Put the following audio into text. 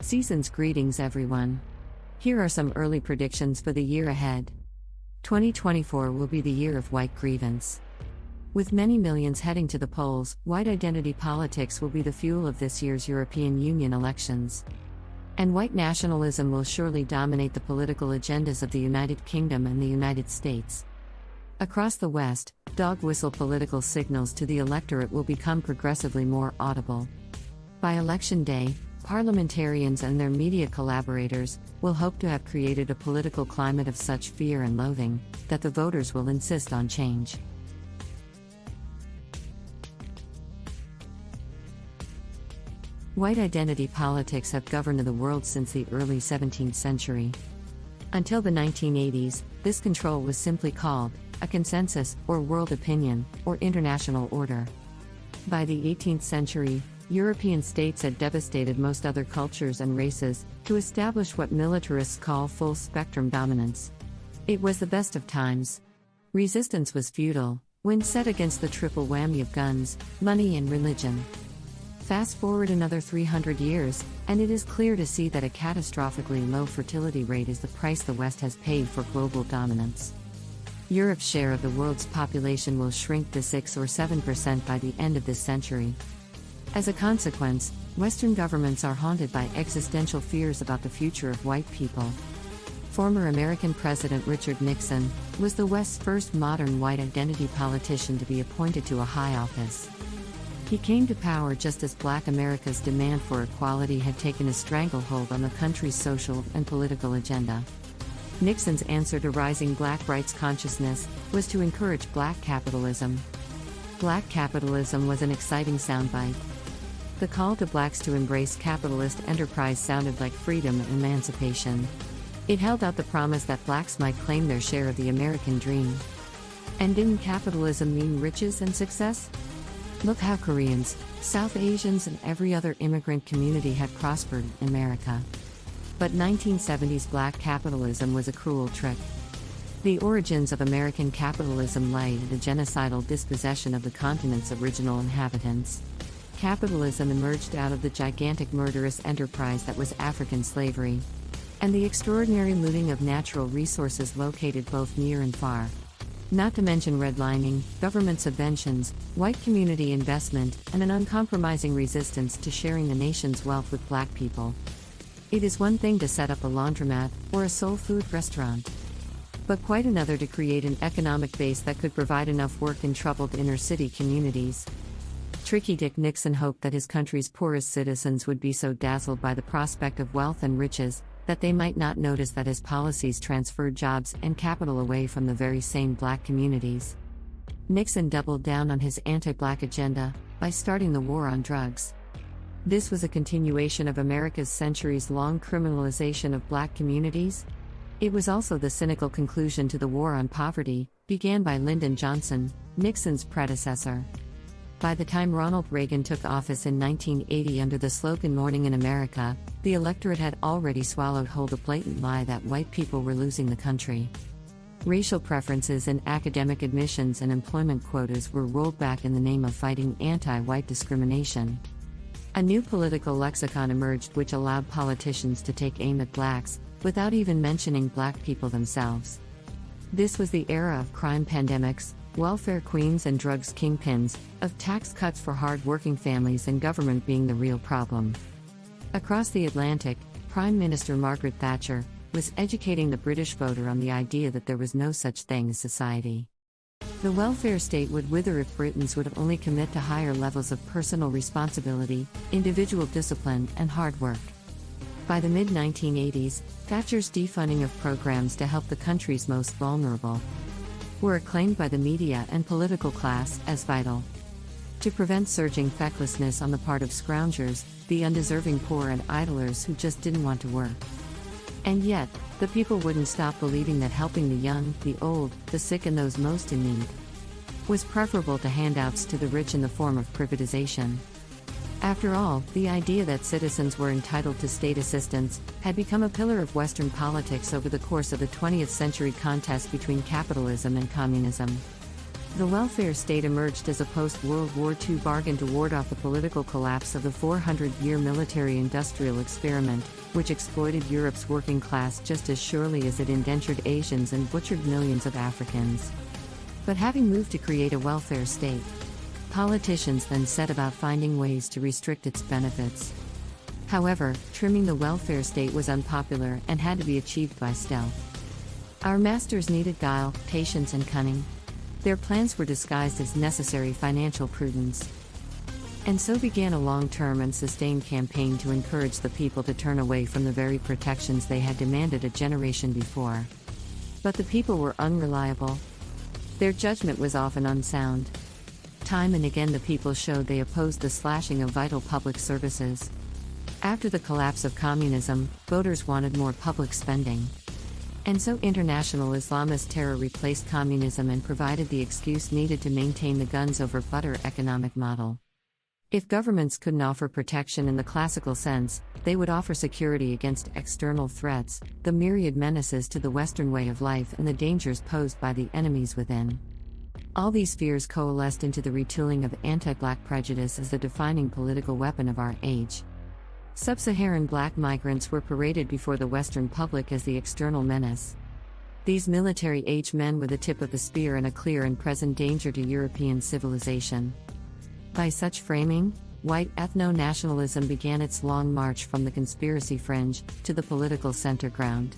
Season's greetings, everyone. Here are some early predictions for the year ahead. 2024 will be the year of white grievance. With many millions heading to the polls, white identity politics will be the fuel of this year's European Union elections. And white nationalism will surely dominate the political agendas of the United Kingdom and the United States. Across the West, dog whistle political signals to the electorate will become progressively more audible. By election day, parliamentarians and their media collaborators will hope to have created a political climate of such fear and loathing that the voters will insist on change. White identity politics have governed the world since the early 17th century. Until the 1980s, this control was simply called a consensus, or world opinion, or international order. By the 18th century, European states had devastated most other cultures and races to establish what militarists call full-spectrum dominance. It was the best of times. Resistance was futile, when set against the triple whammy of guns, money and religion. Fast forward another 300 years, and it is clear to see that a catastrophically low fertility rate is the price the West has paid for global dominance. Europe's share of the world's population will shrink to 6 or 7% by the end of this century. As a consequence, Western governments are haunted by existential fears about the future of white people. Former American President Richard Nixon was the West's first modern white identity politician to be appointed to a high office. He came to power just as Black America's demand for equality had taken a stranglehold on the country's social and political agenda. Nixon's answer to rising Black rights consciousness was to encourage Black capitalism. Black capitalism was an exciting soundbite. The call to Blacks to embrace capitalist enterprise sounded like freedom and emancipation. It held out the promise that Blacks might claim their share of the American dream. And didn't capitalism mean riches and success? Look how Koreans, South Asians and every other immigrant community had prospered in America. But 1970s Black capitalism was a cruel trick. The origins of American capitalism lay in the genocidal dispossession of the continent's original inhabitants. Capitalism emerged out of the gigantic murderous enterprise that was African slavery, and the extraordinary looting of natural resources located both near and far. Not to mention redlining, government subventions, white community investment, and an uncompromising resistance to sharing the nation's wealth with Black people. It is one thing to set up a laundromat or a soul food restaurant, but quite another to create an economic base that could provide enough work in troubled inner-city communities. Tricky Dick Nixon hoped that his country's poorest citizens would be so dazzled by the prospect of wealth and riches that they might not notice that his policies transferred jobs and capital away from the very same Black communities. Nixon doubled down on his anti-Black agenda by starting the war on drugs. This was a continuation of America's centuries-long criminalization of Black communities. It was also the cynical conclusion to the war on poverty, began by Lyndon Johnson, Nixon's predecessor. By the time Ronald Reagan took office in 1980 under the slogan Morning in America, the electorate had already swallowed whole the blatant lie that white people were losing the country. Racial preferences in academic admissions and employment quotas were rolled back in the name of fighting anti-white discrimination. A new political lexicon emerged which allowed politicians to take aim at Blacks, without even mentioning Black people themselves. This was the era of crime pandemics, welfare queens and drugs kingpins, of tax cuts for hard-working families and government being the real problem. Across the Atlantic, Prime Minister Margaret Thatcher was educating the British voter on the idea that there was no such thing as society. The welfare state would wither if Britons would only commit to higher levels of personal responsibility, individual discipline, and hard work. By the mid-1980s, Thatcher's defunding of programs to help the country's most vulnerable were acclaimed by the media and political class as vital. To prevent surging fecklessness on the part of scroungers, the undeserving poor and idlers who just didn't want to work. And yet, the people wouldn't stop believing that helping the young, the old, the sick and those most in need was preferable to handouts to the rich in the form of privatization. After all, the idea that citizens were entitled to state assistance had become a pillar of Western politics over the course of the 20th century contest between capitalism and communism. The welfare state emerged as a post-World War II bargain to ward off the political collapse of the 400-year military-industrial experiment, which exploited Europe's working class just as surely as it indentured Asians and butchered millions of Africans. But having moved to create a welfare state, politicians then set about finding ways to restrict its benefits. However, trimming the welfare state was unpopular and had to be achieved by stealth. Our masters needed guile, patience, and cunning. Their plans were disguised as necessary financial prudence. And so began a long-term and sustained campaign to encourage the people to turn away from the very protections they had demanded a generation before. But the people were unreliable. Their judgment was often unsound. Time and again the people showed they opposed the slashing of vital public services. After the collapse of communism, voters wanted more public spending. And so international Islamist terror replaced communism and provided the excuse needed to maintain the guns over butter economic model. If governments couldn't offer protection in the classical sense, they would offer security against external threats, the myriad menaces to the Western way of life and the dangers posed by the enemies within. All these fears coalesced into the retooling of anti-black prejudice as the defining political weapon of our age. Sub-Saharan black migrants were paraded before the Western public as the external menace. These military-age men were the tip of the spear and a clear and present danger to European civilization. By such framing, white ethno-nationalism began its long march from the conspiracy fringe to the political center ground.